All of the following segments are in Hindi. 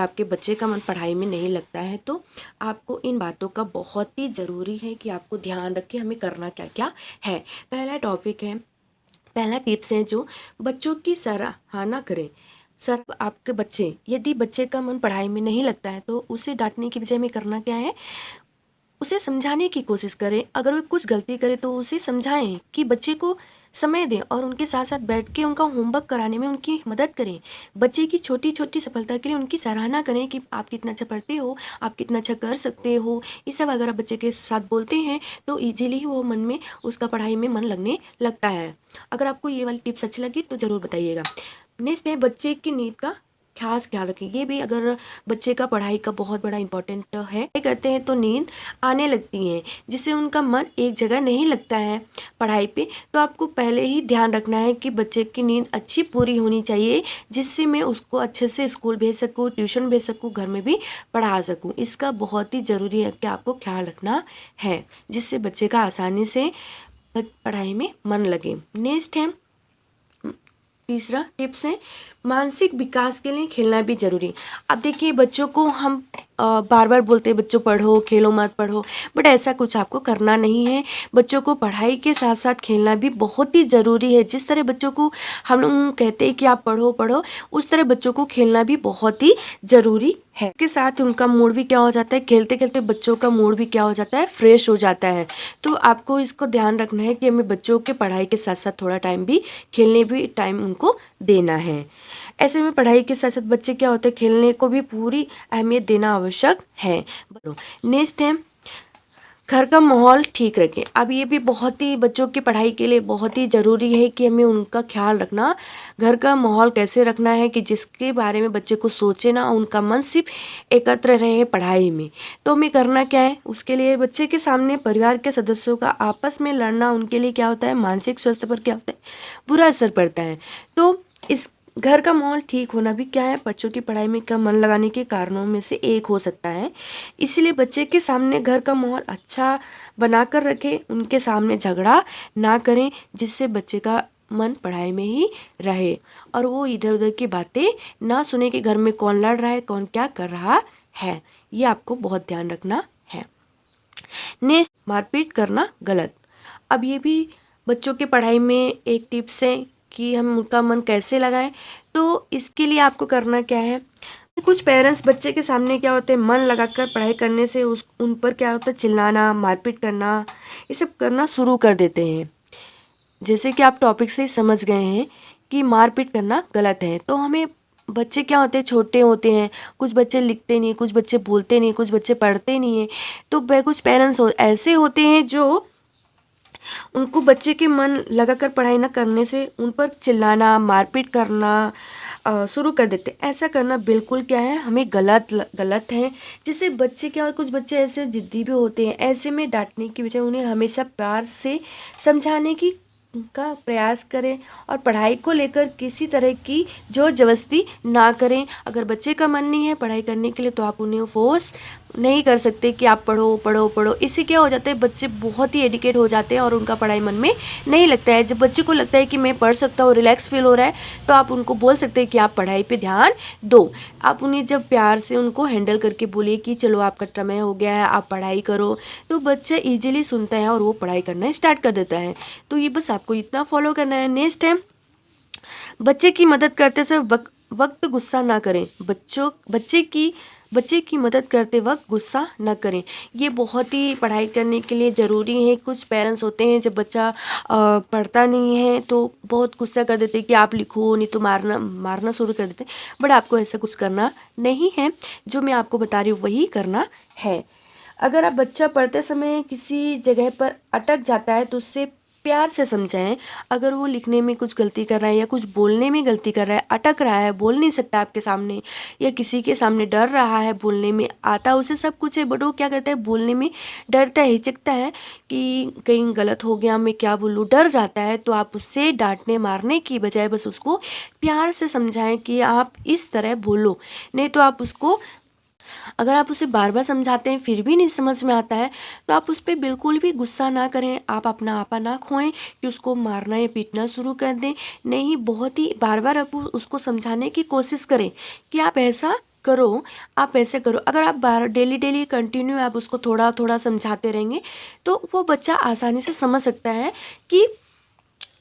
आपके बच्चे का मन पढ़ाई में नहीं लगता है तो आपको इन बातों का बहुत ही ज़रूरी है कि आपको ध्यान रखें हमें करना क्या क्या है। पहला टॉपिक है, पहला टिप्स है जो बच्चों की सराहना करें। सर आपके बच्चे, यदि बच्चे का मन पढ़ाई में नहीं लगता है तो उसे डांटने की बजाय में करना क्या है, उसे समझाने की कोशिश करें। अगर वो कुछ गलती करे तो उसे समझाएं कि बच्चे को समय दें और उनके साथ साथ बैठ के उनका होमवर्क कराने में उनकी मदद करें। बच्चे की छोटी छोटी सफलता के लिए उनकी सराहना करें कि आप कितना अच्छा पढ़ते हो, आप कितना अच्छा कर सकते हो। ये सब अगर आप बच्चे के साथ बोलते हैं तो ईजिली ही वो मन में उसका पढ़ाई में मन लगने लगता है। अगर आपको ये वाली टिप्स अच्छी लगी तो ज़रूर बताइएगा। नेक्स्ट है बच्चे की नींद का खास ख्याल रखें। ये भी अगर बच्चे का पढ़ाई का बहुत बड़ा इंपॉर्टेंट है। करते हैं तो नींद आने लगती है जिससे उनका मन एक जगह नहीं लगता है पढ़ाई पे। तो आपको पहले ही ध्यान रखना है कि बच्चे की नींद अच्छी पूरी होनी चाहिए जिससे मैं उसको अच्छे से स्कूल भेज सकूँ, ट्यूशन भेज सकूँ, घर में भी पढ़ा सकूँ। इसका बहुत ही ज़रूरी है कि आपको ख्याल रखना है जिससे बच्चे का आसानी से पढ़ाई में मन लगे। नेक्स्ट है, तीसरा टिप्स है मानसिक विकास के लिए खेलना भी जरूरी। अब देखिए बच्चों को हम बार बार बोलते हैं बच्चों पढ़ो, खेलो मत पढ़ो, बट ऐसा कुछ आपको करना नहीं है। बच्चों को पढ़ाई के साथ साथ खेलना भी बहुत ही ज़रूरी है। जिस तरह बच्चों को हम लोग कहते हैं कि आप पढ़ो पढ़ो, उस तरह बच्चों को खेलना भी बहुत ही ज़रूरी है। इसके साथ उनका मूड भी क्या हो जाता है, खेलते खेलते बच्चों का मूड भी क्या हो जाता है, फ्रेश हो जाता है। तो आपको इसको ध्यान रखना है कि हमें बच्चों के पढ़ाई के साथ साथ थोड़ा टाइम भी खेलने भी टाइम उनको देना है। ऐसे में पढ़ाई के साथ साथ बच्चे क्या होते हैं, खेलने को भी पूरी अहमियत देना आवश्यक है। नेक्स्ट है घर का माहौल ठीक रखें। अब ये भी बहुत ही बच्चों की पढ़ाई के लिए बहुत ही ज़रूरी है कि हमें उनका ख्याल रखना। घर का माहौल कैसे रखना है कि जिसके बारे में बच्चे को सोचे ना, उनका मन सिर्फ एकत्र रहे पढ़ाई में। तो हमें करना क्या है, उसके लिए बच्चे के सामने परिवार के सदस्यों का आपस में लड़ना उनके लिए क्या होता है, मानसिक स्वास्थ्य पर क्या होता है, बुरा असर पड़ता है। तो इस घर का माहौल ठीक होना भी क्या है, बच्चों की पढ़ाई में का मन लगाने के कारणों में से एक हो सकता है। इसलिए बच्चे के सामने घर का माहौल अच्छा बनाकर रखें, उनके सामने झगड़ा ना करें जिससे बच्चे का मन पढ़ाई में ही रहे और वो इधर उधर की बातें ना सुने कि घर में कौन लड़ रहा है, कौन क्या कर रहा है। ये आपको बहुत ध्यान रखना है। नेक्स्ट, मारपीट करना गलत। अब ये भी बच्चों के पढ़ाई में एक टिप्स है कि हम उनका मन कैसे लगाएं। तो इसके लिए आपको करना क्या है, कुछ पेरेंट्स बच्चे के सामने क्या होते हैं, मन लगाकर पढ़ाई करने से उन पर क्या होता है, चिल्लाना, मारपीट करना, ये सब करना शुरू कर देते हैं। जैसे कि आप टॉपिक से ही समझ गए हैं कि मारपीट करना गलत है। तो हमें बच्चे क्या होते हैं, छोटे होते हैं, कुछ बच्चे लिखते नहीं, कुछ बच्चे बोलते नहीं, कुछ बच्चे पढ़ते नहीं हैं। तो कुछ पेरेंट्स ऐसे होते हैं जो उनको बच्चे के मन लगाकर पढ़ाई ना करने से उन पर चिल्लाना, मारपीट करना शुरू कर देते। ऐसा करना बिल्कुल क्या है, हमें गलत है। जिससे बच्चे क्या, कुछ बच्चे ऐसे जिद्दी भी होते हैं। ऐसे में डांटने की बजाय उन्हें हमेशा प्यार से समझाने की का प्रयास करें और पढ़ाई को लेकर किसी तरह की जोर जबरदस्ती ना करें। अगर बच्चे का मन नहीं है पढ़ाई करने के लिए तो आप उन्हें फोर्स नहीं कर सकते कि आप पढ़ो पढ़ो पढ़ो। इससे क्या हो जाता है, बच्चे बहुत ही एडिकेट हो जाते हैं और उनका पढ़ाई मन में नहीं लगता है। जब बच्चे को लगता है कि मैं पढ़ सकता हूँ, रिलैक्स फील हो रहा है, तो आप उनको बोल सकते हैं कि आप पढ़ाई पे ध्यान दो। आप उन्हें जब प्यार से उनको हैंडल करके बोलिए कि चलो आपका समय हो गया है, आप पढ़ाई करो, तो बच्चा ईजिली सुनता है और वो पढ़ाई करना स्टार्ट कर देता है। तो ये बस आपको इतना फॉलो करना है। नेक्स्ट है, बच्चे की मदद करते समय वक्त गुस्सा ना करें। बच्चे की मदद करते वक्त गुस्सा न करें। ये बहुत ही पढ़ाई करने के लिए ज़रूरी है। कुछ पेरेंट्स होते हैं जब बच्चा पढ़ता नहीं है तो बहुत गुस्सा कर देते हैं कि आप लिखो, नहीं तो मारना शुरू कर देते हैं। बट आपको ऐसा कुछ करना नहीं है। जो मैं आपको बता रही हूँ वही करना है। अगर आप बच्चा पढ़ते समय किसी जगह पर अटक जाता है तो उससे प्यार से समझाएं। अगर वो लिखने में कुछ गलती कर रहा है या कुछ बोलने में गलती कर रहा है, अटक रहा है, बोल नहीं सकता आपके सामने या किसी के सामने डर रहा है, बोलने में आता उसे सब कुछ है बट वो क्या करता है, बोलने में डरता है, हिचकता है कि कहीं गलत हो गया, मैं क्या बोलूँ, डर जाता है। तो आप उससे डांटने मारने की बजाय बस उसको प्यार से समझाएं कि आप इस तरह बोलो। नहीं तो आप उसको, अगर आप उसे बार बार समझाते हैं फिर भी नहीं समझ में आता है तो आप उस पर बिल्कुल भी गुस्सा ना करें। आप अपना आपा ना खोएं कि उसको मारना या पीटना शुरू कर दें। नहीं, बहुत ही बार बार आप उसको समझाने की कोशिश करें कि आप ऐसा करो, आप ऐसे करो। अगर आप बार डेली डेली कंटिन्यू आप उसको थोड़ा थोड़ा समझाते रहेंगे तो वो बच्चा आसानी से समझ सकता है कि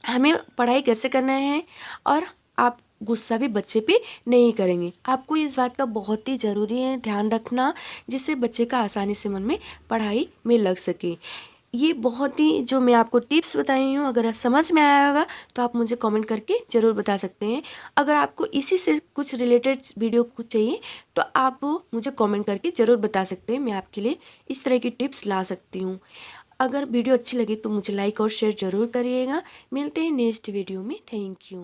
हमें पढ़ाई कैसे करना है, और आप गुस्सा भी बच्चे पे नहीं करेंगे। आपको इस बात का बहुत ही ज़रूरी है ध्यान रखना, जिससे बच्चे का आसानी से मन में पढ़ाई में लग सके। ये बहुत ही जो मैं आपको टिप्स बताई हूँ, अगर समझ में आया होगा तो आप मुझे कमेंट करके ज़रूर बता सकते हैं। अगर आपको इसी से कुछ रिलेटेड वीडियो कुछ चाहिए तो आप मुझे कमेंट करके ज़रूर बता सकते हैं, मैं आपके लिए इस तरह की टिप्स ला सकती हूँ। अगर वीडियो अच्छी लगी तो मुझे लाइक और शेयर ज़रूर करिएगा। मिलते हैं नेक्स्ट वीडियो में। Thank you.